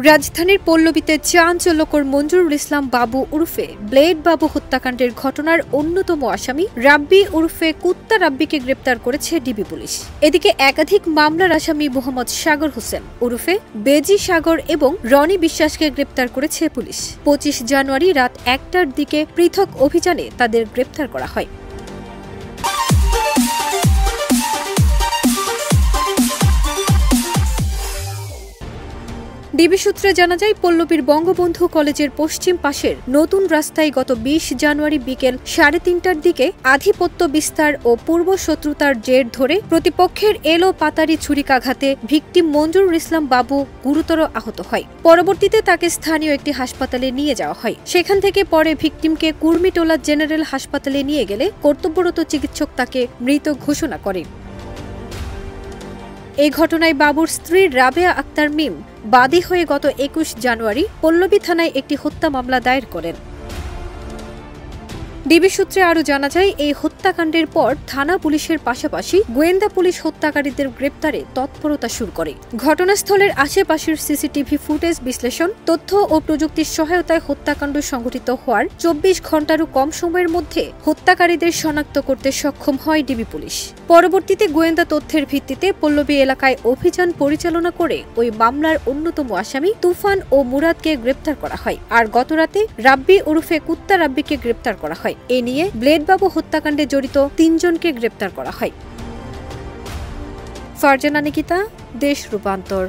রাজধানীর পল্লবীতে চাঞ্চল্যকর মঞ্জুরুল ইসলাম বাবু উরফে ব্লেড বাবু হত্যাকাণ্ডের ঘটনার অন্যতম আসামি রাব্বি উরফে কুত্তা রাব্বিকে গ্রেপ্তার করেছে ডিবি পুলিশ। এদিকে একাধিক মামলার আসামি মোহাম্মদ সাগর হোসেন উরফে বেজি সাগর এবং রনি বিশ্বাসকে গ্রেপ্তার করেছে পুলিশ। ২৫ জানুয়ারি রাত ১টার দিকে পৃথক অভিযানে তাদের গ্রেপ্তার করা হয়। ডিবি সূত্রে জানা যায়, পল্লবীর বঙ্গবন্ধু কলেজের পশ্চিম পাশের নতুন রাস্তায় গত ২০ জানুয়ারি বিকেল ৩:৩০টার দিকে আধিপত্য বিস্তার ও পূর্ব শত্রুতার জের ধরে প্রতিপক্ষের এলো পাতারি ছুরিকাঘাতে ভিকটিম মঞ্জুরুল ইসলাম বাবু গুরুতর আহত হয়। পরবর্তীতে তাকে স্থানীয় একটি হাসপাতালে নিয়ে যাওয়া হয়। সেখান থেকে পরে ভিকটিমকে কুর্মিটোলা জেনারেল হাসপাতালে নিয়ে গেলে কর্তব্যরত চিকিৎসক তাকে মৃত ঘোষণা করে। এই ঘটনায় বাবুর স্ত্রী রাবেয়া আক্তার মিম বাদী হয়ে গত ২১ জানুয়ারি পল্লবী থানায় একটি হত্যা মামলা দায়ের করেন। ডিবি সূত্রে আরও জানা যায়, এই হত্যাকাণ্ডের পর থানা পুলিশের পাশাপাশি গোয়েন্দা পুলিশ হত্যাকারীদের গ্রেপ্তারে তৎপরতা শুরু করে। ঘটনাস্থলের আশেপাশের সিসিটিভি ফুটেজ বিশ্লেষণ, তথ্য ও প্রযুক্তির সহায়তায় হত্যাকাণ্ড সংঘটিত হওয়ার ২৪ ঘণ্টারও কম সময়ের মধ্যে হত্যাকারীদের শনাক্ত করতে সক্ষম হয় ডিবি পুলিশ। পরবর্তীতে গোয়েন্দা তথ্যের ভিত্তিতে পল্লবী এলাকায় অভিযান পরিচালনা করে ওই মামলার অন্যতম আসামি তুফান ও মুরাদকে গ্রেপ্তার করা হয়। আর গতরাতে রাব্বি ওরফে কুত্তা রাব্বিকে গ্রেপ্তার করা হয়। এ নিয়ে ব্লেড বাবু হত্যাকাণ্ডে জড়িত ৩ জনকে গ্রেপ্তার করা হয়। ফারজানা নিকিতা, দেশ রূপান্তর।